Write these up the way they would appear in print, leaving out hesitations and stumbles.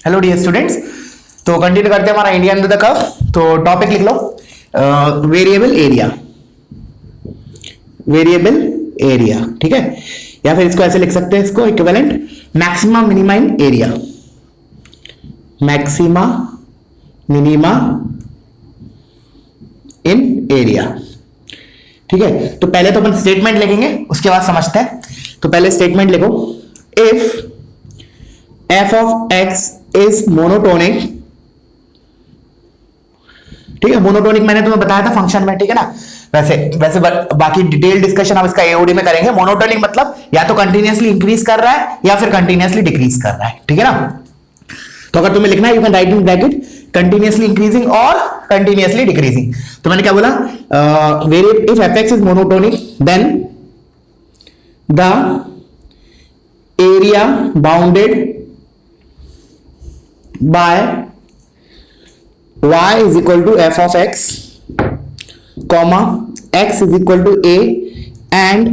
Hello dear students. तो continue करते हैं हमारा इंडिया अंडर द कर्व। तो टॉपिक लिख लो वेरिएबल एरिया। वेरिएबल एरिया, ठीक है, या फिर इसको ऐसे लिख सकते हैं, इसको equivalent maxima minima in area. Maxima minima in area, ठीक है। तो पहले तो अपन स्टेटमेंट लिखेंगे, उसके बाद समझते हैं। तो पहले स्टेटमेंट लिखो, if f of x is monotonic, ठीक है। मोनोटोनिक मैंने तुम्हें बताया था फंक्शन में, ठीक है ना। वैसे बाकी डिटेल डिस्कशन हम इसका एओडी में करेंगे। मोनोटोनिक मतलब या तो कंटिन्यूअसली इंक्रीज कर रहा है या फिर कंटिन्यूअसली डिक्रीज कर रहा है, ठीक है ना। तो अगर तुम्हें लिखना है, you can write in bracket continuously increasing और कंटिन्यूअसली डिक्रीजिंग। तो मैंने क्या बोला, if fx is monotonic then the area bounded by y is equal to f of x comma x is equal to a and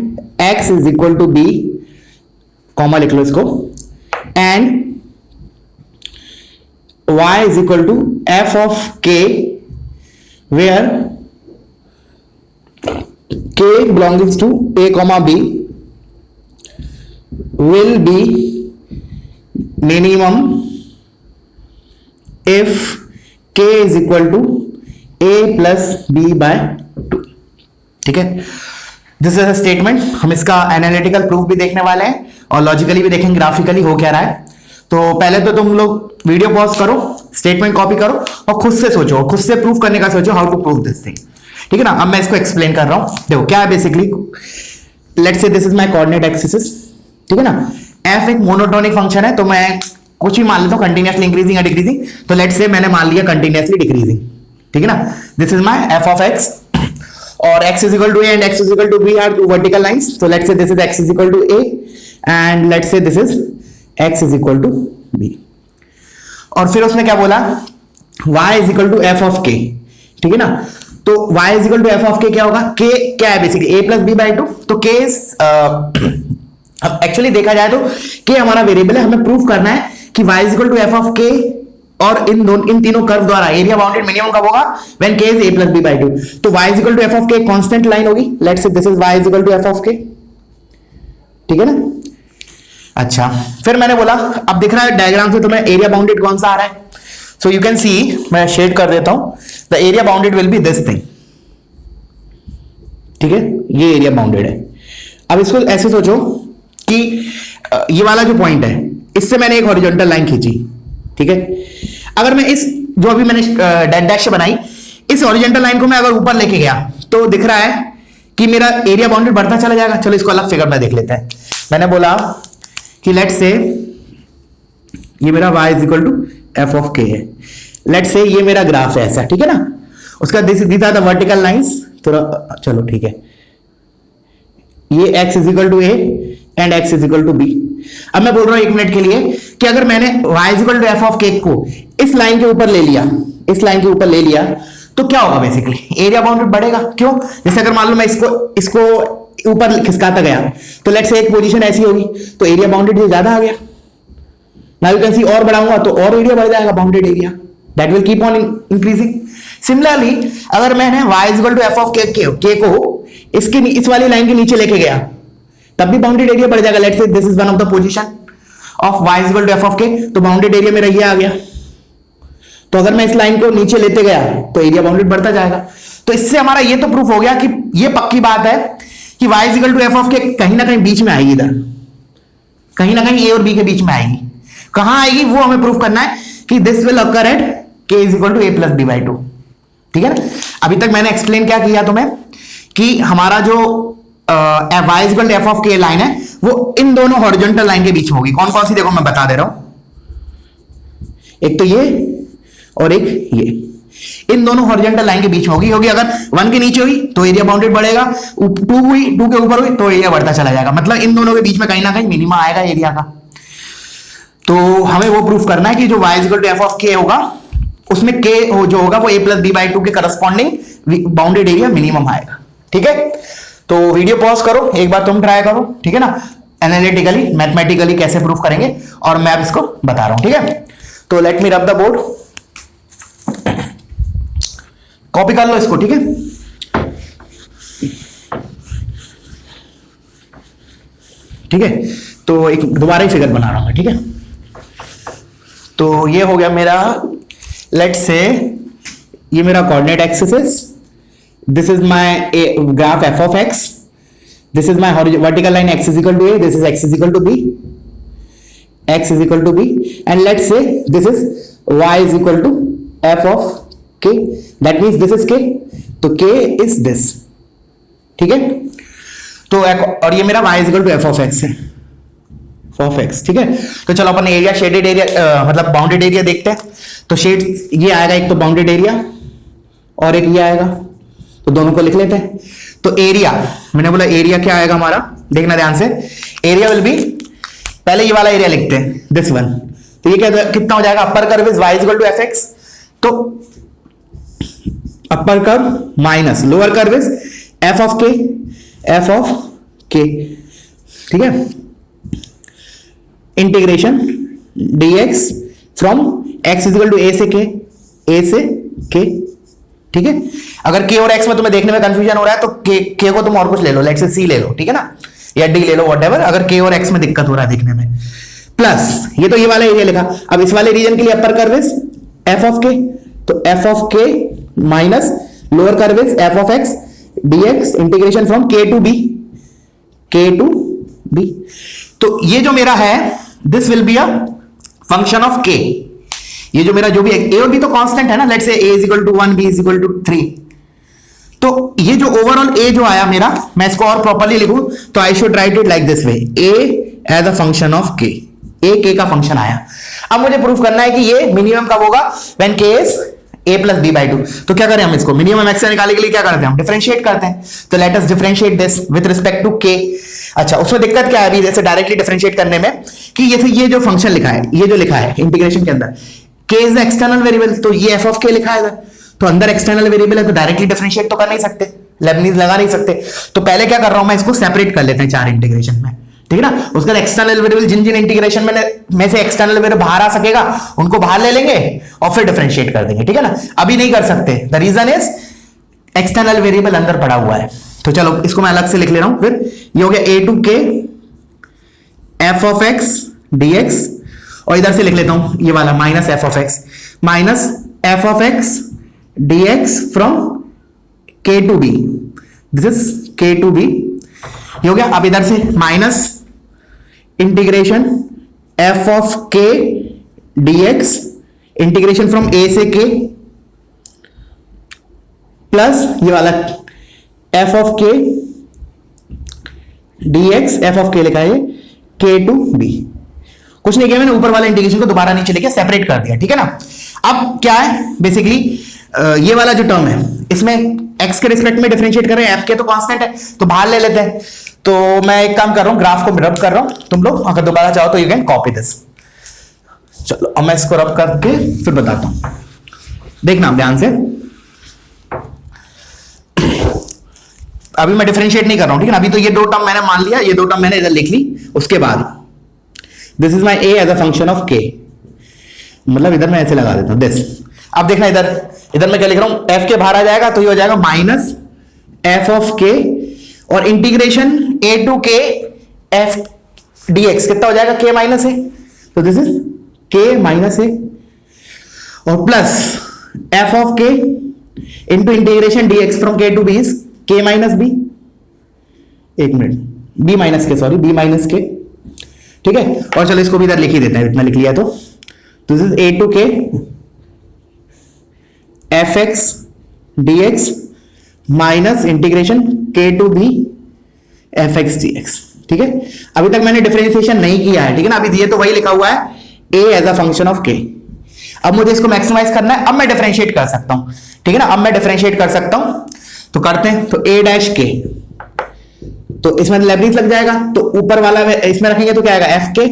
x is equal to b comma लिख लो इसको, and y is equal to f of k where k belongs to a comma b will be minimum if k is equal to a plus b by 2, ठीक है। This is a statement. हम इसका analytical proof भी देखने वाले हैं और logically भी देखेंगे, ग्राफिकली हो क्या रहा है। तो पहले तो तुम लोग वीडियो पॉज करो, स्टेटमेंट कॉपी करो और खुद से सोचो, खुद से प्रूफ करने का सोचो, how to prove this thing, ठीक है ना। अब मैं इसको एक्सप्लेन कर रहा हूं। देखो क्या है basically, let's say this is my coordinate axis, ठीक है ना। f एक मोनोटोनिक फंक्शन है, तो मैं कुछ भी मान लेता हूं, कंटिन्यूअसली इंक्रीजिंग या डिक्रीजिंग। तो लेट्स से मैंने मान लिया कंटिन्यूअसली डिक्रीजिंग, ठीक है ना। This is my f of x और x is equal to a and x is equal to b are two vertical lines. So let's say this is x is equal to a and let's say this is x is equal to b. और फिर उसने क्या बोला, y is equal to f of k, ठीक है ना। तो y is equal to f of k क्या होगा, k क्या है basically a plus b by 2। तो k अब एक्चुअली देखा जाए तो k हमारा वेरिएबल है, हमें प्रूफ करना है कि y is equal to f of k और इन तीनों कर्व द्वारा एरिया बाउंडेड मिनिमम कब होगा, when k is a plus b by 2। तो y is equal to f of k constant line होगी। Let's say this is y is equal to f of k, ठीक है ना। अच्छा, फिर मैंने बोला, अब दिख रहा है डायग्राम से तुम्हें एरिया बाउंडेड कौन सा आ रहा है। सो यू कैन सी, मैं शेड कर देता हूं, the area bounded will be this thing, ठीक है। ये एरिया बाउंडेड है। अब इसको ऐसे सोचो कि ये वाला जो पॉइंट है, इससे मैंने एक हॉरिजॉन्टल लाइन खींची, ठीक है। अगर मैं इस जो अभी मैंने डैश बनाई, इस हॉरिजॉन्टल लाइन को मैं अगर ऊपर लेके गया तो दिख रहा है कि मेरा एरिया बाउंडेड बढ़ता चला जाएगा। चलो इसको अलग फिगर में देख लेते हैं। मैंने बोला कि लेट्स से ये मेरा y is equal to f of k है। लेट्स से ये मेरा ग्राफ है ऐसा, ठीक है ना। उसका this are the vertical lines. थोड़ा चलो ठीक है, ये x is equal to a and x is equal to b। अब मैं बोल रहा हूं एक मिनट के लिए कि अगर मैंने y is equal to f of k को इस लाइन के ऊपर ले लिया, इस लाइन के ऊपर ले लिया, तो क्या होगा बेसिकली, एरिया बाउंडेड बढ़ेगा। क्यों, जैसे अगर मान लो मैं इसको ऊपर खिसकाता गया, तो लेट्स से एक पोजीशन ऐसी होगी तो एरिया बाउंडेड ये ज्यादा आ गया। नाउ यू कैन सी, और बढ़ाऊंगा तो और एरिया बढ़ जाएगा, bounded area that will keep on increasing. Similarly अगर मैंने y is equal to f of k को इस वाली लाइन के नीचे लेके गया, तब भी बाउंडेड एरिया बढ़ जाएगा। Let's say this is one of the position of y is equal to f of k, तो बाउंडेड एरिया मेरा ये आ गया। तो अगर मैं इस लाइन को नीचे लेते गया तो एरिया बाउंडेड बढ़ता जाएगा। तो इससे हमारा ये तो प्रूफ हो गया कि ये पक्की बात है कि y is equal to f of k कहीं ना कहीं बीच में आएगी, इधर कहीं ना कहीं a और b के बीच में आएगी। कहां आएगी वो हमें प्रूफ करना है कि this will occur at k is equal to a plus b by 2, ठीक है ना। अभी तक मैंने एक्सप्लेन क्या किया तुम्हें कि हमारा जो y is equal to f of k line है वो इन दोनों हॉरिजॉन्टल लाइन के बीच में होगी। कौन कौन सी, देखो मैं बता दे रहा हूं, एक तो ये और एक ये, इन दोनों हॉरिजॉन्टल लाइन के बीच में होगी। अगर 1 के नीचे हुई तो एरिया बाउंडेड बढ़ेगा, 2 हुई, 2 के ऊपर हुई तो एरिया बढ़ता चला जाएगा। मतलब इन दोनों के बीच में कहीं ना कहीं मिनिमम आएगा एरिया का। तो हमें वो प्रूफ करना है कि जो y is equal to f of k होगा, उसमें k जो होगा वो a प्लस b बाई 2 के करस्पॉन्डिंग बाउंडेड एरिया मिनिमम आएगा, ठीक है। तो वीडियो पॉज करो, एक बार तुम ट्राई करो, ठीक है ना। एनालिटिकली मैथमेटिकली कैसे प्रूफ करेंगे और मैं अब इसको बता रहा हूं, ठीक है। तो लेट मी रब द बोर्ड, कॉपी कर लो इसको, ठीक है। ठीक है, तो एक दोबारा ही फिगर बना रहा हूं मैं, ठीक है। तो ये हो गया मेरा, लेट्स से ये मेरा coordinate axis, this is my graph f of x, this is my vertical line x is equal to a, this is x is equal to b, x is equal to b, and let's say this is y is equal to f of k, that means this is k, तो k is this, ठीक है। तो और ये मेरा y is equal to f of x है, f of x, ठीक है। तो चलो अपन एरिया, शेडेड एरिया, मतलब बाउंडेड एरिया देखते हैं। तो शेड ये आएगा, एक तो बाउंडेड एरिया और एक ये आएगा, तो दोनों को लिख लेते हैं। तो एरिया, मैंने बोला एरिया क्या आएगा हमारा, देखना ध्यान से, एरिया विल बी, पहले ये वाला एरिया लिखते हैं, दिस वन। तो ये क्या कितना हो जाएगा, upper curve is y equal to f x, तो upper curve minus lower curve is f of k, ठीक है। Integration dx from x is equal to a से k, ठीक है। अगर k और x में तुम्हें देखने में कंफ्यूजन हो रहा है तो k को तुम और कुछ ले लो, लेट्स से c ले लो, ठीक है ना, या डी ले लो, व्हाटएवर, अगर के और एक्स में दिक्कत हो रहा है देखने में। प्लस ये तो ये वाला एरिया लिखा, अब इस वाले रीजन के लिए upper curve is f of k, तो f of k minus lower curve is f of x dx integration from k to b. तो ये जो मेरा है, this will be a function of k. ये जो मेरा जो भी ए और बी तो कांस्टेंट है ना, let's say a is equal to 1, b is equal to 3। तो ये जो ओवरऑल ए जो आया मेरा, मैं इसको और प्रॉपर्ली लिखूं तो I should write it like this way, a as a function of k, a के का फंक्शन आया। अब मुझे प्रूफ करना है कि ये मिनिमम कब होगा, when k is a plus b by 2। तो क्या करें हम इसको, मिनिमम एक्स निकालने के लिए क्या करते हैं हम, डिफरेंशिएट करते हैं। तो let us differentiate this with respect to k. अच्छा, उसमें दिक्कत क्या है अभी जैसे डायरेक्टली डिफरेंशिएट करने में, कि ये जो फंक्शन लिखा है, ये जो लिखा है इंटीग्रेशन के अंदर, के इज द एक्सटर्नल वेरिएबल, तो ये एफ ऑफ के लिखा है, तो अंदर एक्सटर्नल वेरिएबल है, तो डायरेक्टली डिफरेंशिएट तो कर नहीं सकते, लेबनीज लगा नहीं सकते। तो पहले क्या कर रहा हूं मैं, इसको सेपरेट कर लेते हैं 4 इंटीग्रेशन में, ठीक है ना। उसके बाद एक्सटर्नल वेरिएबल जिन जिन इंटीग्रेशन में से एक्सटर्नल वेरिएबल बाहर आ सकेगा उनको बाहर ले लेंगे और फिर डिफरेंशिएट कर देंगे, ठीक है ना। अभी नहीं कर सकते, the reason is external variable अंदर पड़ा हुआ है। तो चलो इसको मैं अलग से लिख ले रहा हूं, फिर ये हो गया a to k f of x dx, और इधर से लिख लेता हूं ये वाला minus f of x minus f of x dx from k to b, this is k to b, ये हो गया। अब इधर से minus integration f of k dx integration from a से k, प्लस ये वाला f of k dx, f of k लिखा है k टू b। कुछ नहीं किया मैंने, ऊपर वाले इंटीग्रेशन को दोबारा नीचे लेके सेपरेट कर दिया, ठीक है ना। अब क्या है बेसिकली, ये वाला जो टर्म है इसमें x के रिस्पेक्ट में डिफरेंशिएट कर रहे हैं, f के तो कांस्टेंट है तो बाहर ले लेते हैं। तो मैं एक काम कर रहा हूं, ग्राफ को रब कर रहा हूं, तुम लोग अगर दोबारा चाहो तो यू कैन कॉपी दिस। चलो अब मैं इसको रब करके फिर बताता हूं, देखना ध्यान से। अभी मैं डिफरेंशिएट नहीं कर रहा हूं, ठीक है ना। अभी तो ये दो टर्म मैंने मान लिया, ये दो टर्म मैंने इधर लिख ली, उसके बाद this is my a as a function of k, मतलब इधर मैं ऐसे लगा देता हूं दिस। अब देखना इधर मैं क्या लिख रहा हूं, f के बाहर आ जाएगा तो ये हो जाएगा माइनस f ऑफ k और integration a to k f dx कितना हो जाएगा, k माइनस a, तो this is k minus a और plus f of k into integration dx from k to b is k minus b, एक minute, b minus k, sorry b minus k, ठीक है। और चलो इसको भी इधर लिख ही देते हैं, इतना लिख लिया तो this is a to k f x dx minus integration k to b f x dx, ठीक है। अभी तक मैंने डिफरेंशिएशन नहीं किया है, ठीक है ना। अभी ये तो वही लिखा हुआ है a as a function of k। अब मुझे इसको मैक्सिमाइज करना है, अब मैं डिफरेंशिएट कर सकता हूं, ठीक है ना। अब मैं डिफरेंशिएट कर सकता हूं, तो करते हैं। तो a डैश k, तो इसमें लेबनीज लग जाएगा, तो ऊपर वाला इसमें रखेंगे तो क्या आएगा, एफ के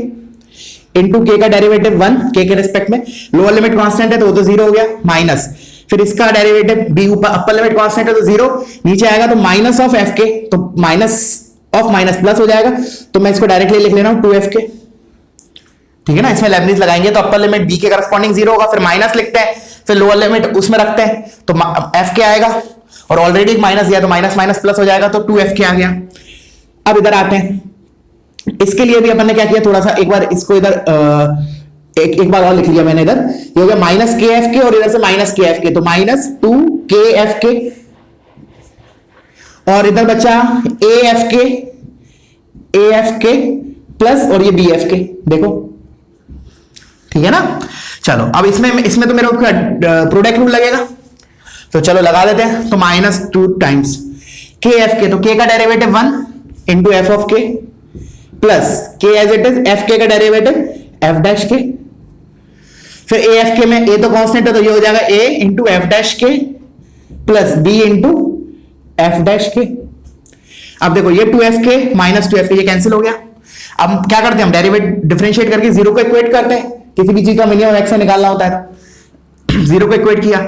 इंटू के का डेरिवेटिव 1 के रिस्पेक्ट में, लोअर लिमिट कांस्टेंट है तो वो तो 0 हो गया, माइनस फिर इसका डेरिवेटिव b ऊपर, अपर लिमिट कांस्टेंट है तो 0, नीचे आएगा तो माइनस ऑफ एफ के, तो माइनस ऑफ माइनस प्लस हो जाएगा। तो मैं इसको डायरेक्टली लिख ले रहा हूं 2f के ठीक है ना, इसमें लेबनिज लगाएंगे तो अपर लिमिट बी के करस्पॉन्डिंग 0 होगा, फिर माइनस लिखते हैं, फिर लोअर लिमिट उसमें रखते हैं तो एफ के आएगा, और ऑलरेडी माइनस दिया तो माइनस माइनस प्लस हो जाएगा, तो 2f के आ गया। अब इधर आते हैं, इसके लिए भी अपन ने क्या किया, थोड़ा सा एक बार इसको इधर एक बार और लिख लिया मैंने, इधर ये हो गया माइनस के एफ के और इधर से माइनस के एफ के, तो माइनस 2 के एफ के, और इधर बचा ए एफ के प्लस और ये बी एफ के, देखो ठीक है ना। चलो अब इसमें तो मेरे को प्रोडक्ट रूल लगेगा, तो चलो लगा देते हैं। तो माइनस 2 टाइम्स के एफ के, तो के का डेरिवेटिव 1 इंटू एफ ऑफ के प्लस के एज इट इज एफ के का डेरिवेटिव एफ डैश के, फिर ए एफ के में ए तो कांस्टेंट है तो ये हो जाएगा a into f dash k plus b into f dash k. अब देखो ये 2f के माइनस 2f के ये कैंसिल हो गया। अब क्या करते हैं हम, डेरिवेटिव डिफरेंशिएट करके 0 को इक्वेट करते हैं, किसी भी चीज का मिनिमम x से निकालना होता है, 0 को इक्वेट किया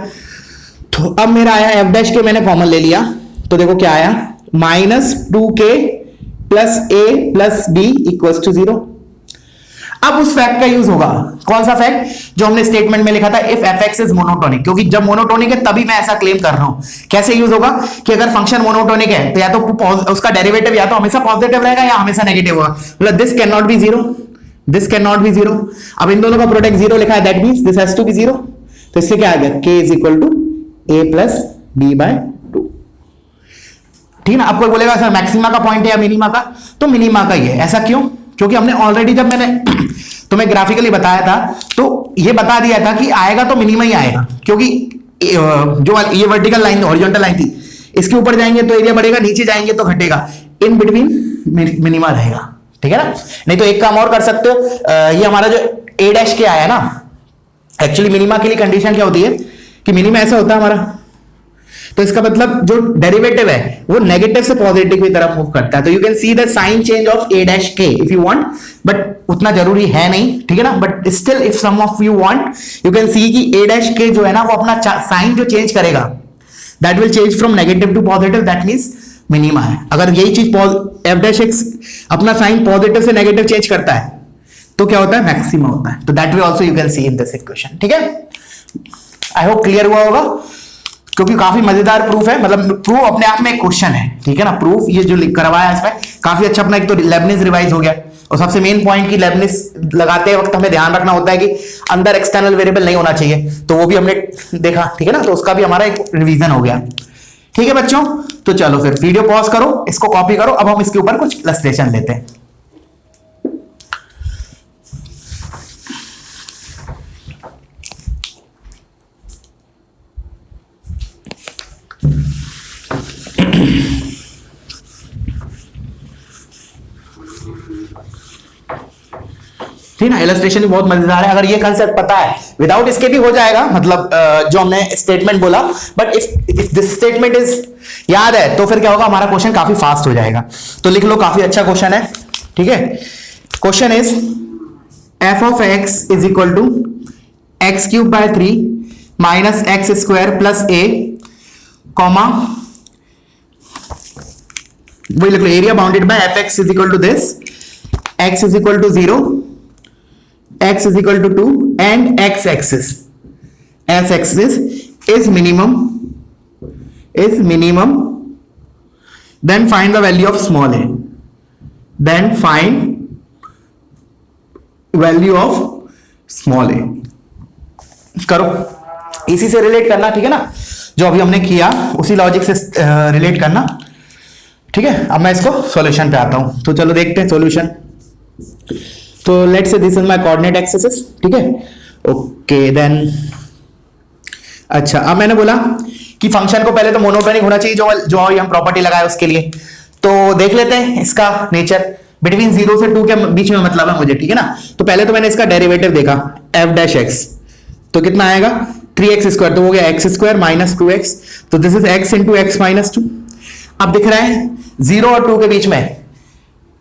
तो अब मेरा आया एफ डैश के, मैंने कॉमन ले लिया तो देखो क्या आया, minus 2k plus a plus b equals to 0। अब उस फैक्ट का यूज होगा, कौन सा फैक्ट, जो हमने स्टेटमेंट में लिखा था, इफ fx इज मोनोटोनिक, क्योंकि जब मोनोटोनिक है तभी मैं ऐसा क्लेम कर रहा हूं। कैसे यूज होगा कि अगर फंक्शन मोनोटोनिक है तो या तो उसका डेरिवेटिव या तो हमेशा पॉजिटिव रहेगा या हमेशा नेगेटिव होगा, मतलब this can not be 0, this can not be 0। अब इन दोनों का प्रोडक्ट 0 लिखा है, that means this has to be 0, तो इससे क्या आ गया, k is equal to a plus b by 2। ठीक है ना। अब कोई बोलेगा सर मैक्सिमा का पॉइंट है या मिनिमा का, तो मिनिमा का ही है। ऐसा क्यों, क्योंकि हमने ऑलरेडी जब मैंने तुम्हें ग्राफिकली बताया था तो ये बता दिया था कि आएगा तो मिनिमा ही आएगा, क्योंकि जो ये वर्टिकल लाइन हॉरिजॉन्टल लाइन थी, इसके ऊपर जाएंगे तो एरिया बढ़ेगा, नीचे जाएंगे तो घटेगा, इन बिटवीन मिनिमा रहेगा। ठीक है ना। नहीं तो एक काम और कर सकते हो, ये हमारा जो ए डैश के आया ना, एक्चुअली मिनिमा के लिए कंडीशन क्या होती है कि मिनिमा ऐसा होता है हमारा, तो इसका मतलब जो डेरिवेटिव है वो नेगेटिव से पॉजिटिव की तरफ मूव करता है। तो you can see the sign change of a dash k if you want, but उतना जरूरी है नहीं, ठीक है ना। But still if some of you want you can see कि a डैश k जो है ना वो अपना साइन जो चेंज करेगा that will change from negative to positive, that means minima है। अगर यही चीज f डैश x अपना साइन पॉजिटिव से नेगेटिव चेंज करता है तो क्या होता है, मैक्सिमा होता है। तो that way also you can C in this equation. ठीक है, आई होप क्लियर हुआ होगा, क्योंकि काफी मजेदार प्रूफ है, मतलब प्रूफ अपने आप में एक क्वेश्चन है। ठीक है ना। प्रूफ ये जो करवाया है इसमें काफी अच्छा, अपना एक तो लेबनिज रिवाइज हो गया, और सबसे मेन पॉइंट की लेबनिज लगाते वक्त हमें ध्यान रखना होता है कि अंदर एक्सटर्नल वेरिएबल नहीं होना चाहिए, तो वो भी हमने देखा। ठीक है ना, तो उसका भी हमारा एक रिवीजन हो गया। ठीक है बच्चों, तो चलो फिर वीडियो पॉज करो, इसको कॉपी करो, अब हम इसके ऊपर कुछ इलस्ट्रेशन लेते हैं। ठीक ना, इलस्ट्रेशन भी बहुत मजेदार है। अगर ये कंसेप्ट पता है, विदाउट इसके भी हो जाएगा, मतलब जो हमने स्टेटमेंट बोला, but if this statement is याद है तो फिर क्या होगा, हमारा क्वेश्चन काफी फास्ट हो जाएगा। तो लिख लो, काफी अच्छा क्वेश्चन है। ठीक है, question is f of x is equal to x cube by 3 minus x square plus a comma, वही लिख लो, area bounded by fx is equal to this, x is equal to 0, x is equal to 2 and x axis is minimum, then find the value of small a, then find value of small a। करो, इसी से relate करना। ठीक है ना, जो अभी हमने किया उसी लॉजिक से रिलेट करना। ठीक है, अब मैं इसको सॉल्यूशन पे आता हूं, तो चलो देखते हैं सॉल्यूशन। तो let's say this is my coordinate axis. ठीक है, ओके देन, अच्छा अब मैंने बोला कि फंक्शन को पहले तो मोनोटोनिक होना चाहिए, जो हम प्रॉपर्टी लगाए उसके लिए। तो देख लेते हैं इसका नेचर, बिटवीन 0 से 2 के बीच में मतलब है मुझे। ठीक है ना, तो पहले तो मैंने इसका डेरिवेटिव देखा f डैश x, तो कितना आएगा 3x स्क्वायर, तो हो गया x स्क्वायर माइनस 2x, तो this is x into x minus 2। अब दिख रहा है 0 और 2 के बीच में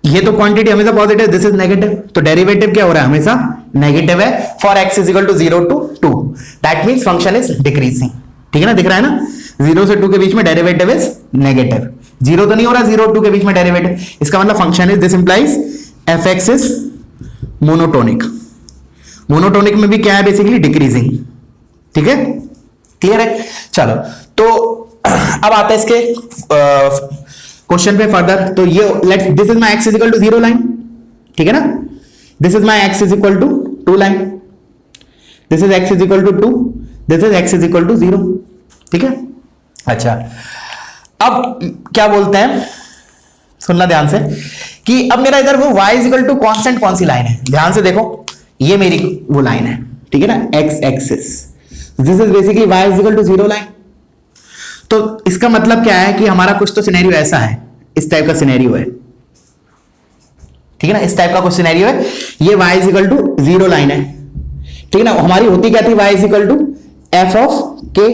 ये तो क्वांटिटी हमेशा पॉजिटिव, दिस इज नेगेटिव, तो डेरिवेटिव क्या हो रहा है, हमेशा नेगेटिव है for x is equal to 0 to 2, that means function is decreasing. ठीक है ना, दिख रहा है ना, 0 से 2 के बीच में डेरिवेटिव इज नेगेटिव, 0 तो नहीं हो रहा, 0 और 2 के बीच में डेरिवेटिव, इसका मतलब function is, this implies fx is monotonic. Monotonic में भी क्या है बेसिकली, डिक्रीजिंग। ठीक है, क्लियर है। चलो तो अब आता है इसके क्वेश्चन पे फर्दर। तो ये let's, this is my x is equal to 0 line, ठीक है ना, this is my x is equal to 2 line, this is x is equal to 2, this is x is equal to 0, ठीक है। अच्छा, अब क्या बोलते हैं, सुनना ध्यान से, कि अब मेरा इधर वो y is equal to constant कौन सी लाइन है, ध्यान से देखो, ये मेरी वो लाइन है, ठीक है ना, x axis, this is basically y is equal to 0 line. तो इसका मतलब क्या है कि हमारा कुछ तो सिनेरियो ऐसा है, इस टाइप का सिनेरियो है, ठीक है ना, इस टाइप का कुछ सिनेरियो है, ये y is equal to 0 line है, ठीक है ना। हमारी होती क्या थी, y is equal to f of k,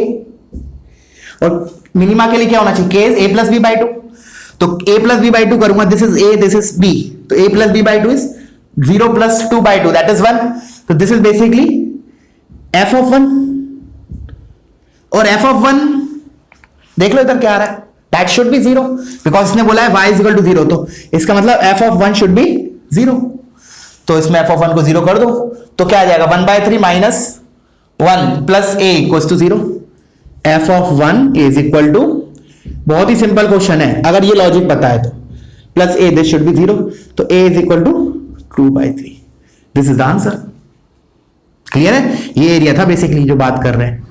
और मिनिमा के लिए क्या होना चाहिए, k is a plus b by 2, तो a प्लस बी बाई 2 करूंगा, this is a, this is b, तो a plus b by 2 is 0 plus 2 by 2, that is 1, तो this is basically f of 1, और f ऑफ 1 देख लो इधर क्या आ रहा है, दैट शुड बी 0, बिकॉज इसने बोला है y इज इक्वल टू 0, तो इसका मतलब f ऑफ 1 शुड बी 0, तो इसमें f ऑफ 1 को 0 कर दो, तो क्या आ जाएगा 1/3 minus 1 plus a equals to 0, f of 1 is equal to, बहुत ही सिंपल क्वेश्चन है, अगर ये लॉजिक पता है तो, plus a, this should be 0, तो a is equal to 2/3, this is the answer. Clear है, ये एरिया था बेसिकली जो बात कर रहे हैं,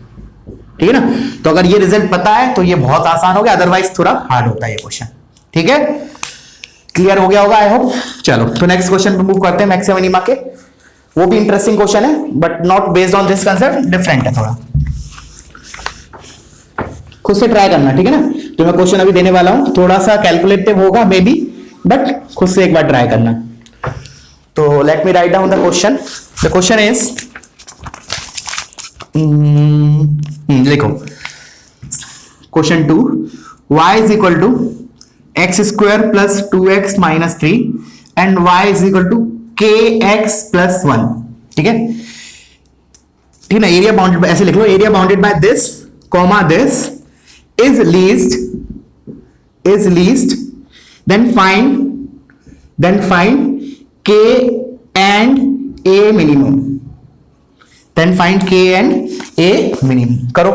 ठीक है ना। तो अगर ये रिजल्ट पता है तो ये बहुत आसान हो गया, अदरवाइज थोड़ा हार्ड होता है ये क्वेश्चन, ठीक है, क्लियर हो गया होगा आई होप। चलो तो नेक्स्ट क्वेश्चन पे मूव करते हैं, मैक्सिमम मिनिमा के, वो भी इंटरेस्टिंग क्वेश्चन है, but not based on this concept, different है थोड़ा, खुद से ट्राई करना, ठीक है ना। जो मैं क्वेश्चन अभी देने वाला हूं थोड़ा सा कैलकुलेटिव होगा मे बी, बट खुद से एक बार ट्राई करना। तो let me write down the question. The question is, लिखो question 2, y is equal to x square plus 2x minus 3 and y is equal to kx plus 1, ठीक है, ठीक है ना। एरिया बाउंडेड बाय, ऐसे लिख लो, area bounded by this comma this is least, then find k and a minimum, then find k and a minimum। करो,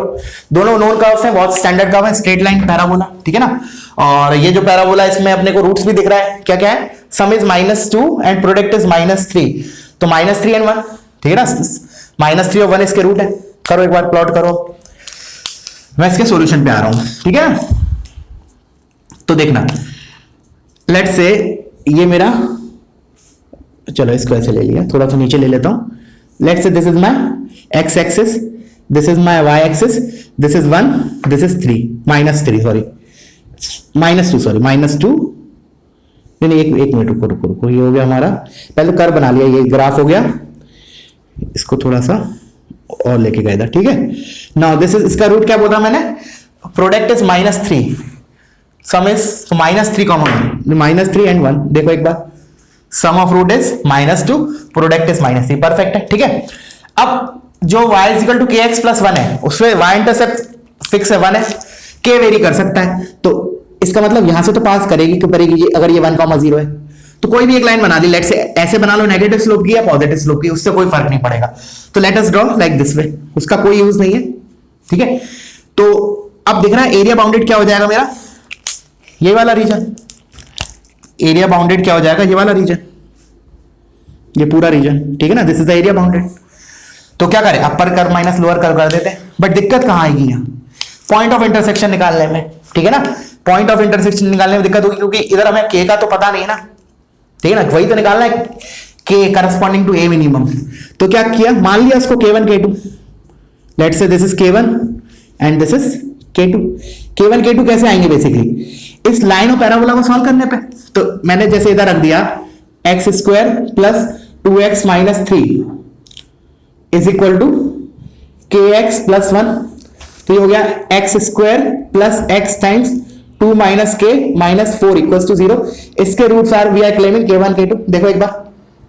दोनों नोन कर्व्स हैं, बहुत स्टैंडर्ड कर्व है, स्ट्रेट लाइन पैराबोला, ठीक है ना। और ये जो पैराबोला इसमें अपने को रूट्स भी दिख रहा है, क्या क्या है, सम इज -2 एंड प्रोडक्ट इज -3, तो -3 एंड 1, ठीक है ना, -3 और 1 इसके रूट है। करो एक बार प्लॉट करो, मैं इसके सॉल्यूशन पे आ रहा हूं, ठीक है। तो देखना, लेट्स से ये मेरा, चलो इसको ऐसे ले लिया, थोड़ा सा नीचे ले लेता हूं। Let's say this is my x axis, this is my y axis, this is 1, this is 3, -3 sorry, -2 sorry, -2, नहीं एक मिनट रुको, ये हो गया हमारा, पहले कर्व बना लिया, ये ग्राफ हो गया, इसको थोड़ा सा और लेके गया था, ठीक है। नाउ दिस इज, इसका रूट क्या बोला मैंने, product is -3, sum is -3 -3 and 1, देखो एक बार, sum of root is -2, product is -3, perfect है, ठीक है। अब जो y is equal to kx plus 1 है, उसमें y इंटरसेप्ट फिक्स है 1 है, k वेरी कर सकता है, तो इसका मतलब यहां से तो पास करेगी, क्यों करेगी, अगर ये 1,0 है तो कोई भी एक लाइन बना दी, लेट से ऐसे बना लो, नेगेटिव स्लोप की या पॉजिटिव स्लोप की, उससे कोई फर्क नहीं पड़ेगा। तो let us draw like this वे, उसका कोई यूज नहीं है, ठीक है। तो अब दिख रहा है एरिया बाउंडेड क्या हो जाएगा मेरा, ये वाला रीजन, एरिया बाउंडेड क्या हो जाएगा, ये वाला रीजन, ये पूरा रीजन, ठीक है ना, this is the area bounded. तो क्या करें, अपर कर्व माइनस लोअर कर्व कर देते हैं, बट दिक्कत कहां आएगी, यहाँ पॉइंट ऑफ इंटरसेक्शन निकालने में, ठीक है ना, पॉइंट ऑफ इंटरसेक्शन निकालने में दिक्कत होगी, क्योंकि इधर हमें k का तो पता नहीं ना, ठीक है ना, वही तो निकालना है, k corresponding to a minimum. तो क्या किया, मान लिया इसको k1 k2, let's say this is k1 and this is k2, k1 k2 कैसे आएंगे बेसिकली, इस लाइन और पैराबोला को सॉल्व करने पे। तो मैंने जैसे इधर रख दिया x square plus 2x minus 3 is equal to kx plus 1, तो ये हो गया x square plus x times 2 minus k minus 4 equals to 0। इसके roots are we are claiming k1 k2, देखो एक बार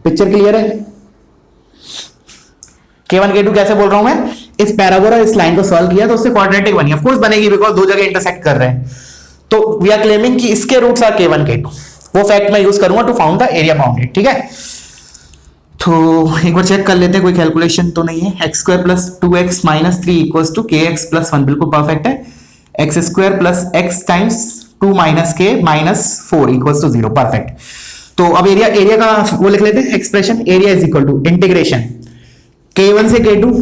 पिक्चर क्लियर है, k1 k2 कैसे बोल रहा हूं मैं, इस पैराबोला इस लाइन को सॉल्व किया तो उससे क्वाड्रेटिक बनी, ऑफ कोर्स बनेगी बिकॉज़ दो जगह इंटरसेक्ट कर रहे हैं, तो वी आर क्लेमिंग कि इसके रूट्स आर k1 k2, वो फैक्ट मैं यूज करूंगा to found the area bounded, ठीक है। तो एक बार चेक कर लेते हैं, कोई कैलकुलेशन तो नहीं है। X square plus 2x minus 3 equals to k x plus 1, बिल्कुल परफेक्ट है। X square plus x times 2 minus k minus 4 equals to 0, perfect. तो अब एरिया का वो लिख लेते हैं expression. Area is equal to integration k1 से k2,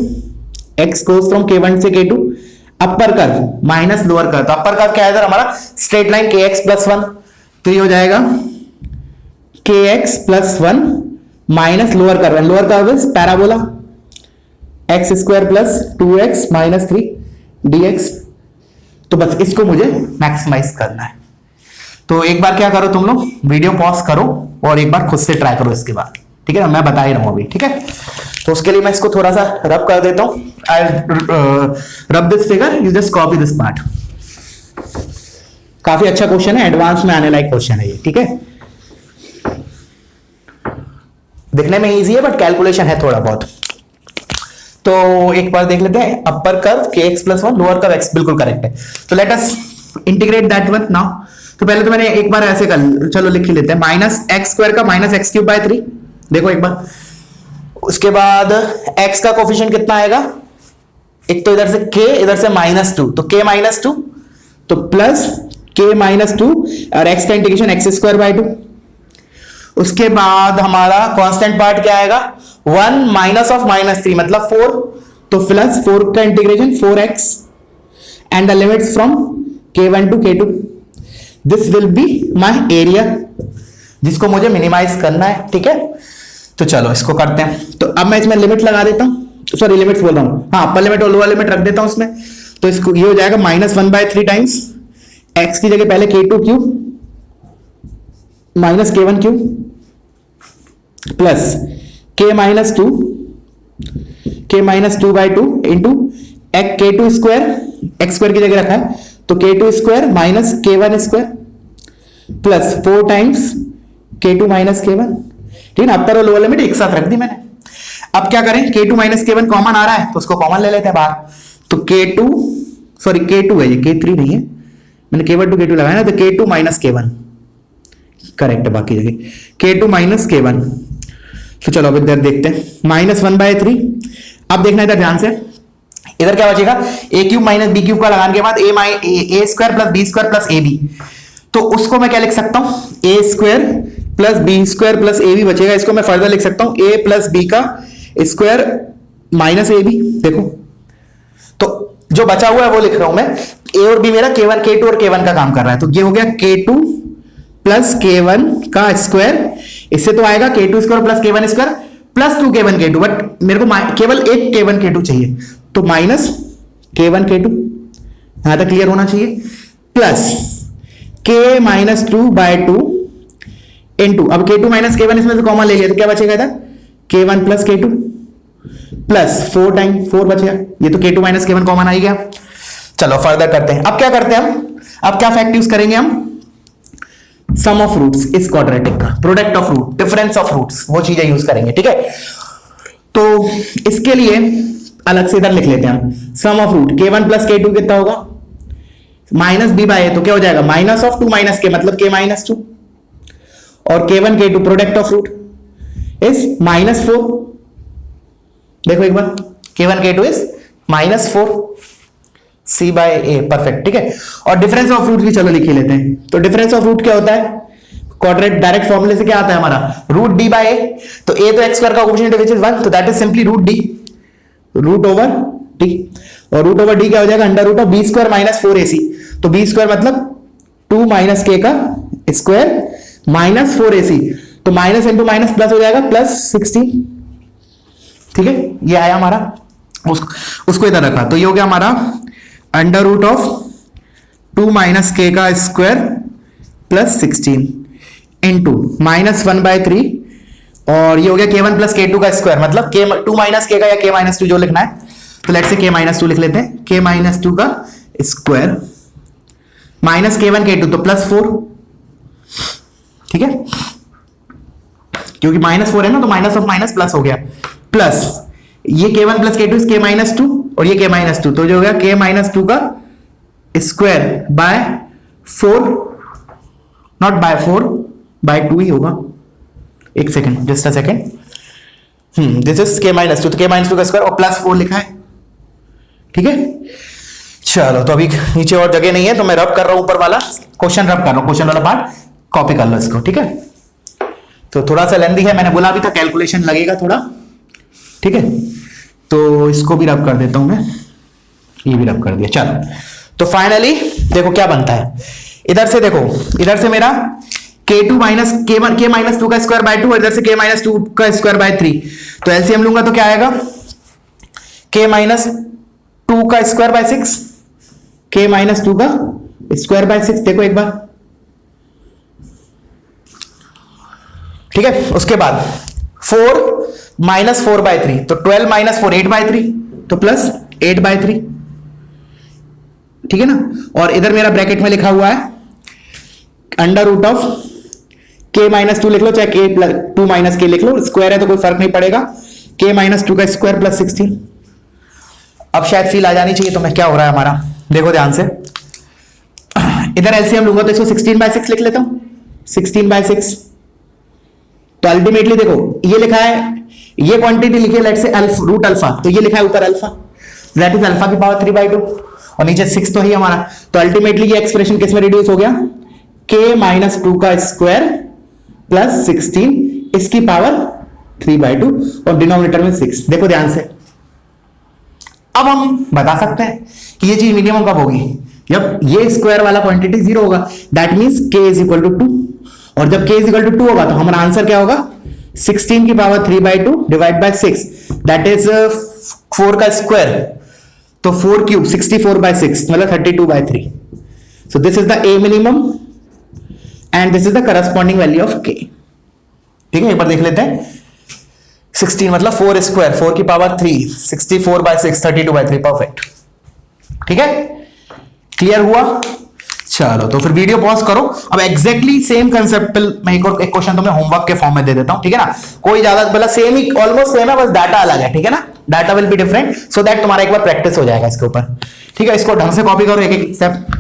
x goes from k1 से k2, upper curve minus lower curve. तो अपर कर्व क्या है हमारा, स्ट्रेट लाइन kx प्लस 1, तो ये हो जाएगा kx plus 1 minus lower curve, lower curve is parabola x square plus 2x minus 3 dx। तो बस इसको मुझे मैक्सिमाइज करना है। तो एक बार क्या करो तुम लोग, वीडियो पॉज करो और एक बार खुद से ट्राई करो इसके बाद, ठीक है। मैं बता ही रहा हूं अभी, ठीक है। तो उसके लिए मैं इसको थोड़ा सा रब कर देता हूं। I rub this figure, you just copy this part. काफी अच्छा क्वेश्चन है, एडवांस में आने लायक क्वेश्चन है ये, ठीक है। दिखने में इजी है बट कैलकुलेशन है थोड़ा बहुत। तो एक बार देख लेते हैं, अपर कर्व के x plus 1, lower curve x, बिल्कुल करेक्ट है। तो let us integrate that one now. तो पहले तो मैंने एक बार ऐसे कर, चलो लिख ही लेते हैं, माइनस एक्स स्क्वायर का माइनस एक्स क्यूब बाय 3, देखो एक बार। उसके बाद x का कोफिशिएंट कितना आएगा, एक तो इधर से k, इधर से -2, तो k -2, तो प्लस k -2 और x का इंटीग्रेशन x स्क्वायर बाय 2। उसके बाद हमारा कांस्टेंट पार्ट क्या आएगा, 1 माइनस ऑफ -3 मतलब 4, तो प्लस 4 का integration 4x and the limits from k1 to k2। This will be my area, जिसको मुझे मिनिमाइज करना है, ठीक है। तो चलो इसको करते हैं। तो अब मैं इसमें लिमिट लगा देता हूं, सॉरी लिमिट्स बोल रहा हूं, हाँ अपर लिमिट और लोअर लिमिट रख देता हूं इसमें। तो इसको ये हो जाएगा -1/3 टाइम्स x की जगह पहले k2 cube minus k1 cube plus k-2/2 into k2 square, x square की जगह रखा है तो k2 square minus k1 square plus 4 times k2 minus k1, ठीक है। अपर और लोअर लिमिट एक साथ रख दी मैंने। अब क्या करें, k2 माइनस k1 कॉमन आ रहा है तो उसको कॉमन ले लेते हैं बाहर। तो k2 है ये, k3 नहीं है, मैंने k1 टू k2 लगाया ना, तो k2 माइनस k1 करेक्ट है बाकी जगह, k2 माइनस k1। तो चलो अब इधर देखते हैं, -1/3। अब देखना इधर ध्यान से, इधर क्या बचेगा, a cube minus b cube का लगाने के बाद a square plus b square plus ab। तो उसको मैं क्या लिख सकता हूं, a square plus b square plus a b बचेगा। इसको मैं फर्दर लिख सकता हूं a प्लस बी का स्क्वायर माइनस ए बी। देखो तो जो बचा हुआ है वो लिख रहा हूं मैं, a और b मेरा k1 k2 और k1 का काम कर रहा है। तो ये हो गया k2 प्लस k1 का स्क्वायर, इससे तो आएगा k2 square plus k1 square plus 2k1 k2, but मेरे को केवल एक k1 k2 चाहिए, तो माइनस k1 k2, यहां तक क्लियर होना चाहिए, प्लस k माइनस 2/2 इंटू, अब k2 माइनस k1 इसमें से कॉमन ले लिया तो क्या बचेगा इधर, k1 plus k2 plus 4 time 4 बचेगा, ये तो k2 माइनस k1 कॉमन आ ही गया। चलो फर्दर करते हैं। अब क्या करते हैं हम, अब क्या फैक्ट यूज करेंगे हम, सम ऑफ रूट्स इस क्वाड्रेटिक का, product of root, difference of roots, वो चीजें यूज करेंगे, ठीक है। तो इसके लिए अलग से इधर लिख लेते हैं हम, sum of root k1 plus k2 कितना होगा, माइनस b बाय a, तो क्या हो जाएगा माइनस ऑफ 2 माइनस k मतलब k माइनस 2, और k1 k2 product of root is -4। देखो एक बार, k1 k2 is -4 c by a, perfect, ठीक है। और डिफरेंस ऑफ रूट भी चलो लिख ही लेते हैं। तो डिफरेंस ऑफ रूट क्या होता है, क्वाड्रेट डायरेक्ट फॉर्मूले से क्या आता है हमारा, रूट d बाय a। तो a तो x स्क्वायर का कोएफिशिएंट व्हिच इज 1, तो that is simply root d, root over d, और रूट ओवर d क्या हो जाएगा, under root of b square minus 4ac। तो b स्क्वायर मतलब 2 माइनस k का स्क्वायर माइनस 4ac, तो माइनस इंटू माइनस प्लस हो जाएगा प्लस 16, ठीक है। ये आया हमारा, उसको इधर रखा, तो ये हो गया हमारा under root of 2 minus k का स्क्वायर प्लस 16 इंटू -1/3, और ये हो गया k1 प्लस k2 का स्क्वायर मतलब k2 माइनस k का या k माइनस 2 जो लिखना है, तो लेट्स से k माइनस 2 लिख लेते हैं, k माइनस 2 का स्क्वायर माइनस k1 k2 तो प्लस 4, ठीक है, क्योंकि -4 है ना, तो माइनस ऑफ माइनस प्लस हो गया, प्लस ये k1 plus k2 is k minus 2 और ये k माइनस 2, तो जो हो गया k माइनस 2 का square by 4, not by 4, by 2 ही होगा। एक second, just a second, this is k-2, तो k-2 का स्क्वायर और +4 लिखा है, ठीक है। चलो तो अभी नीचे और जगह नहीं है तो मैं रब कर रहा हूं ऊपर वाला क्वेश्चन, रब कर रहा हूं क्वेश्चन वाला पार्ट, कॉपी कर लो इसको, ठीक है। तो थोड़ा सा लेंदी है, मैंने बोला अभी तक कैलकुलेशन लगेगा थोड़ा, ठीक है। तो इसको भी रब कर देता हूं मैं, ये भी रब कर दिया। चलो तो फाइनली देखो क्या बनता है, इधर से देखो, इधर से मेरा k2 माइनस k-2 का स्क्वायर बाय 2 और इधर से k-2 का स्क्वायर बाय 3, तो एलसीएम लूंगा तो क्या आएगा, k-2 का स्क्वायर बाय 6, k-2 का स्क्वायर बाय 6, देखो एक बार, ठीक है। उसके बाद 4 माइनस 4 बाय 3, तो 12 माइनस 4 8 बाय 3, तो प्लस 8 बाय 3, ठीक है ना। और इधर मेरा ब्रैकेट में लिखा हुआ है अंडर रूट ऑफ k-2 लिख लो, चाहे k+2 माइनस k लिख लो, स्क्वायर है तो कोई फर्क नहीं पड़ेगा, k-2 का स्क्वायर प्लस 16। अब शायद फील आ जानी चाहिए, तो मैं क्या हो रहा है हमारा, देखो ध्यान से, इधर एलसीएम लूंगा तो इसको 16 बाय 6 लिख लेता हूं, 16 बाय 6, तो अल्टीमेटली देखो ये लिखा है, ये क्वांटिटी लिखी है लेट्स से रूट अल्फा, तो ये लिखा है ऊपर अल्फा, दैट इज अल्फा की पावर 3/2 और नीचे 6 तो है हमारा, तो अल्टीमेटली ये एक्सप्रेशन किस में रिड्यूस हो गया, k-2 का स्क्वायर प्लस 16 इसकी पावर 3/2 और डिनोमिनेटर में 6। देखो ध्यान से, अब हम बता सकते हैं कि ये चीज मिनिमम कब होगी, जब ये स्क्वायर वाला क्वांटिटी 0 होगा, that means k is equal to 2, और जब k इज इक्वल टू 2 होगा तो हमारा आंसर क्या होगा, 16 की power 3/2 divide by 6, that is 4 का स्क्वायर, तो 4 क्यूब 64 बाय 6 मतलब 32 by 3। So this is the a minimum and this is the corresponding value of k, ठीक है। एक बार देख लेते हैं, 16 मतलब 4 स्क्वायर, 4 की पावर 3, 64 बाय 6 32 बाय 3, परफेक्ट, ठीक है। क्लियर हुआ, चलो तो फिर वीडियो पॉज करो। अब एग्जैक्टली सेम कंसेप्ट मैं एक क्वेश्चन तुम्हें होमवर्क के फॉर्म में दे देता हूं, ठीक है ना, कोई ज्यादा मतलब सेम ही, ऑलमोस्ट सेम है, बस डाटा अलग है, ठीक है ना, data will be different, so that तुम्हारा एक बार प्रैक्टिस हो जाएगा इसके ऊपर, ठीक है। इसको ढंग से कॉपी करो एक एक स्टेप।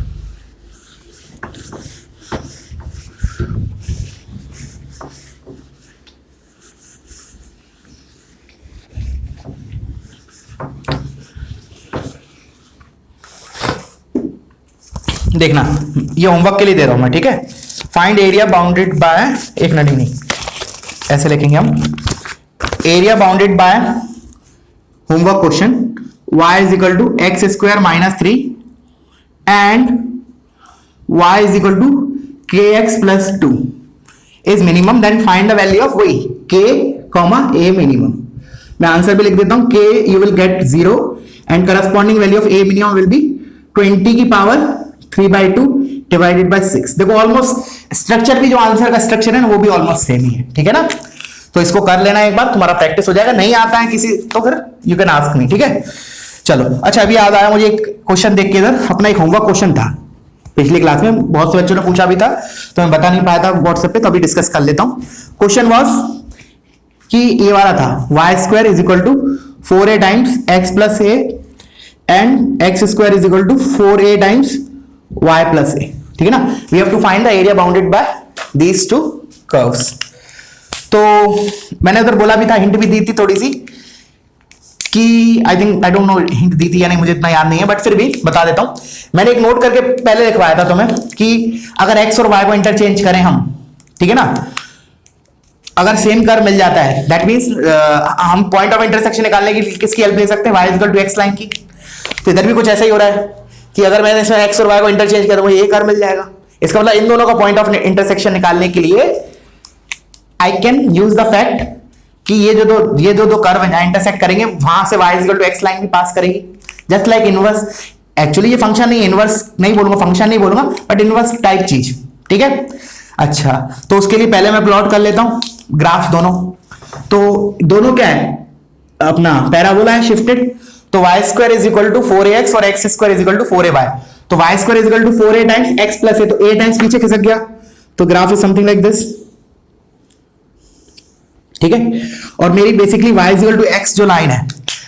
देखना, ये होमवर्क के लिए दे रहा हूं मैं, ठीक है। फाइंड एरिया बाउंडेड बाय, एक मिनट, नहीं ऐसे लिखेंगे हम, area bounded by homework question y is equal to x square minus 3 and y is equal to kx plus 2 is minimum, then find the value of y k a minimum. मैं answer भी लिख देता हूं, k you will get 0 and corresponding value of a minimum will be 20 की power 3/2 divided by 6। देखो almost structure भी, जो answer का स्ट्रक्चर है ना, वो भी ऑलमोस्ट सेम ही है, ठीक है ना। तो इसको कर लेना एक बार, तुम्हारा प्रैक्टिस हो जाएगा, नहीं आता है किसी तो फिर यू कैन आस्क मी, ठीक है। चलो अच्छा, अभी याद आया मुझे एक क्वेश्चन देख के, इधर अपना एक होमवर्क क्वेश्चन था पिछली क्लास में, बहुत से बच्चों ने पूछा भी था तो मैं बता नहीं पाया था व्हाट्सएप पे, तो अभी डिस्कस कर लेता हूं। क्वेश्चन वाज कि ये वाला था, y square is equal to 4a times x plus a and x square is equal to 4a times y plus a, ठीक है ना। We have to find the area bounded by these two curves. तो मैंने उधर बोला भी था, hint भी दी थी थोड़ी सी, कि आई डोंट नो हिंट दी थी या नहीं, मुझे इतना याद नहीं है, बट फिर भी बता देता हूं। मैंने एक नोट करके पहले लिखवाया था तुम्हें कि अगर x और y को इंटरचेंज करें हम, ठीक है ना, अगर सेम कर्व मिल जाता है, दैट मींस हम पॉइंट ऑफ इंटरसेक्शन निकालने की किसकी हेल्प ले सकते हैं, y equal to x line की। तो इधर भी कुछ ऐसा ही हो रहा है कि अगर मैंने इसमें x और y को इंटरचेंज किया तो मुझे ये कर्व मिल जाएगा। इसका मतलब इन दोनों का पॉइंट ऑफ इंटरसेक्शन निकालने के लिए I can use the fact कि ये जो दो कर्व है इंटरसेक्ट करेंगे, वहां से y equal to x line भी पास करेगी, जस्ट लाइक इनवर्स। एक्चुअली ये फंक्शन नहीं, इनवर्स नहीं बोलूंगा, फंक्शन नहीं बोलूंगा, बट इनवर्स टाइप चीज, ठीक है। अच्छा, तो उसके लिए पहले मैं प्लॉट कर लेता हूं ग्राफ दोनों। तो दोनों क्या है, अपना पैराबोला है शिफ्टेड, तो y square is equal to 4ax और x square is equal to 4ay। तो y square is equal to 4a times x plus a, तो a टाइम्स पीछे खिसक गया, तो graph is something like this, ठीक है। और मेरी basically y is equal to x जो लाइन है,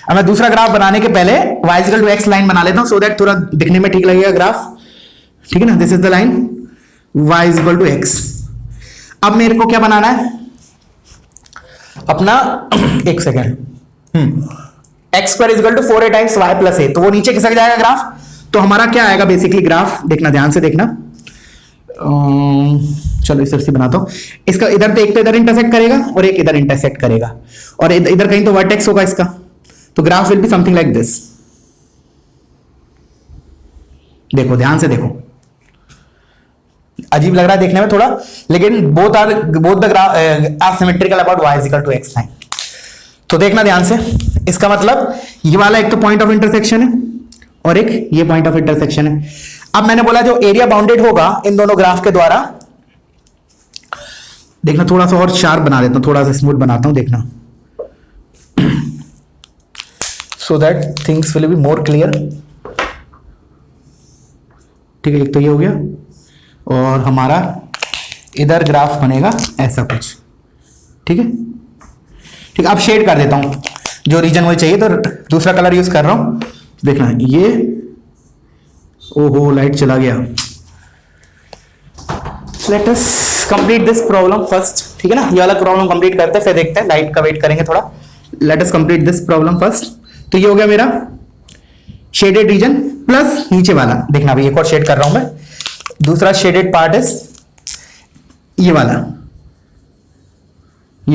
अब मैं दूसरा ग्राफ बनाने के पहले y is equal to x line बना लेता हूं, सो दैट थोड़ा दिखने में ठीक लगेगा ग्राफ, ठीक है ना। This is the line y is equal to x। अब मेरे को क्या बनाना है, अपना एक second x square equal to 4a times y plus a, तो वो नीचे खिसक जाएगा ग्राफ। तो हमारा क्या आएगा बेसिकली ग्राफ, देखना ध्यान से देखना, चलो इस तरह से बनाता हूं इसका। इधर तो एक तो इधर इंटरसेक्ट करेगा और एक इधर इंटरसेक्ट करेगा, और इधर कहीं तो वर्टेक्स होगा इसका, तो graph will be something like this. देखो ध्यान से देखो, अजीब लग रहा है देखने में थोड़ा, लेकिन both the graph are symmetrical about y is equal to x line. तो देखना ध्यान से, इसका मतलब ये वाला एक तो पॉइंट ऑफ इंटरसेक्शन है और एक ये पॉइंट ऑफ इंटरसेक्शन है। अब मैंने बोला जो एरिया बाउंडेड होगा इन दोनों ग्राफ के द्वारा, देखना थोड़ा सा और शार्प बना देता हूं, थोड़ा सा स्मूथ बनाता हूं, देखना so that things will be more clear. ठीक है, एक तो ये हो गया, और हमारा इधर ग्राफ बनेगा ऐसा कुछ। ठीक है, ठीक, अब शेड कर देता हूं जो रीजन मुझे चाहिए, तो दूसरा कलर यूज कर रहा हूं। देखना ये, ओहो लाइट चला गया। Let us complete this problem first. ठीक है ना, ये वाला प्रॉब्लम कंप्लीट करते हैं, फिर देखते हैं, लाइट का वेट करेंगे थोड़ा। Let us complete this problem first. तो ये हो गया मेरा शेडेड रीजन प्लस नीचे वाला। देखना अभी एक और शेड कर रहा हूं मैं, दूसरा शेडेड पार्ट इज ये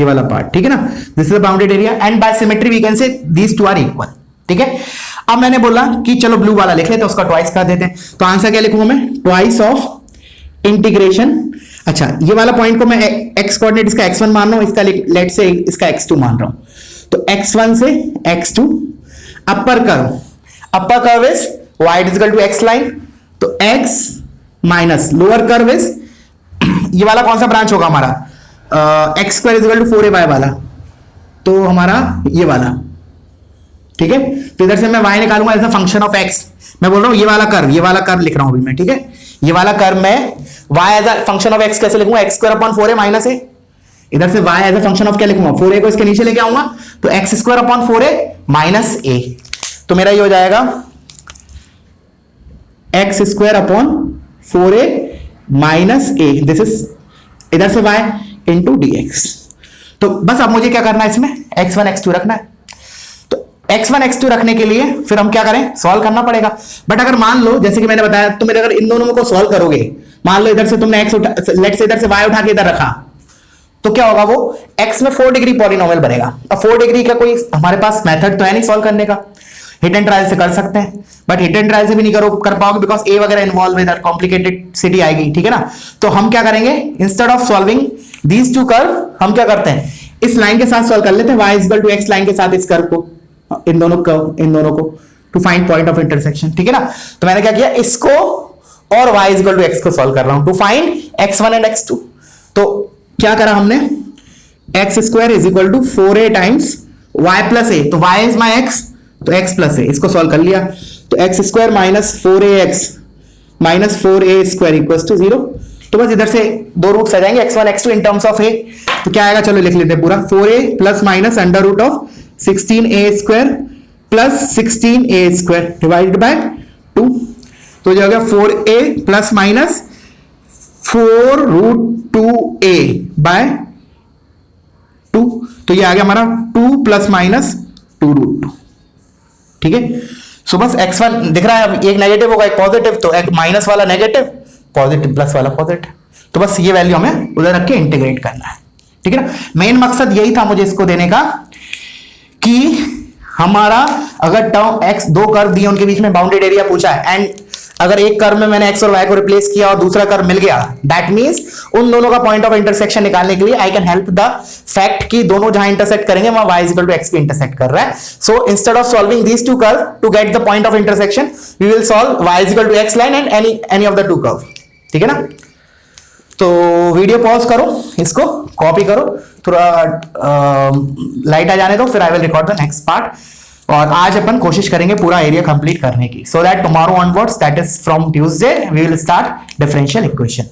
वाला पार्ट। ठीक है ना, this is the bounded area and by symmetry we can say these to are equal. ठीक है, अब मैंने बोला कि चलो ब्लू वाला लिख लेते हैं, उसका ट्वाइस कर देते हैं। तो आंसर क्या लिखूंगा मैं, ट्वाइस ऑफ इंटीग्रेशन। अच्छा, ये वाला पॉइंट को मैं एक्स कोऑर्डिनेट इसका x1 मान रहा हूं, इसका लेट से इसका x2 मान रहा हूं। तो x1 से x2 upper curve is y equal to x line, तो x minus lower curve is ये वाला कौन सा ब्रांच होगा हमारा, x square equal to 4ay वाला, तो हमारा ये वाला। ठीक है, तो इधर से मैं y निकालूंगा as a function of x। मैं बोल रहा हूं ये वाला कर्व लिख रहा हूं अभी मैं। ठीक है, ये वाला कर्व मैं y as a function of x कैसे लिखूंगा, x square upon 4a minus a। इधर से y as a function of क्या लिखूंगा, 4a को इसके नीचे लेके आऊंगा, तो x square upon 4a minus a। तो मेरा ये हो जाएगा x square upon 4a minus a, this is इधर से y इंटू dx। तो बस अब मुझे क्या करना है, इसमें x1 x2 रखना है। तो x1 x2 रखने के लिए फिर हम क्या करें, सॉल्व करना पड़ेगा। बट अगर मान लो जैसे कि मैंने बताया, तुम अगर इन दोनों को सॉल्व करोगे, मान लो इधर से तुमने लेट से इधर से y उठा के इधर रखा, तो क्या होगा, वो x में 4 डिग्री पॉलिनोमियल बनेगा। अब 4 डिग्री का कोई हमारे पास मेथड तो है नहीं सॉल्व करने का, हिट एंड ट्रायल से कर सकते हैं, बट हिट एंड ट्रायल से भी नहीं कर पाओगे बिकॉज ए वगैरह इन्वॉल्व इधर कॉम्प्लिकेटेड सिटी आएगी। ठीक है ना, तो हम क्या करेंगे, instead of solving these two curve, हम क्या करते हैं, इस लाइन के साथ सॉल्व कर लेते हैं, y equal to x line के साथ इस कर्व को, इन दोनों को to find point of intersection. ठीक है ना, तो मैंने क्या किया, इसको और y इक्वल टू x को सॉल्व कर रहा हूं to find x1 and x2। तो क्या करा हमने, x square is equal to 4a times y plus a, तो y इज माई x, तो x प्लस a, इसको सॉल्व कर लिया। तो x square minus 4ax minus 4a square equal to 0। तो बस इधर से दो रूट्स आ जाएंगे, x1 x2 in terms of a। तो क्या आएगा, चलो लिख लेते हैं पूरा, 4a plus minus under root of 16a square plus 16a square divided by 2। तो जो हो गया 4a plus minus 4 root 2a bye 2। तो ये आ गया हमारा 2 प्लस माइनस 2 रूट 2। ठीक है, सो बस x1 दिख रहा है, एक नेगेटिव होगा एक पॉजिटिव, तो एक माइनस वाला नेगेटिव, पॉजिटिव प्लस वाला पॉजिटिव। तो बस ये वैल्यू हमें उधर रख के इंटीग्रेट करना है। ठीक है ना, मेन मकसद यही था मुझे इसको देने का कि हमारा अगर टर्म x, दो कर्व दिए उनके बीच में बाउंडेड एरिया पूछा है, एंड अगर एक कर्व में मैंने x और y को रिप्लेस किया और दूसरा कर्व मिल गया, दैट मींस उन दोनों का पॉइंट ऑफ इंटरसेक्शन निकालने के लिए I can help the fact कि दोनों जहां इंटरसेक्ट करेंगे वहां y इक्वल टू x पे इंटरसेक्ट कर रहा है। So instead of solving these two curve to get the point of intersection, we will solve y equal to x line and any of the two curve. ठीक है ना, तो video pause करो, इसको कॉपी करो, थोड़ा लाइट आ जाने दो, फिर I will record the next part. और आज अपन कोशिश करेंगे पूरा एरिया कंप्लीट करने की, so that tomorrow onwards, that is from Tuesday, we will start differential equation.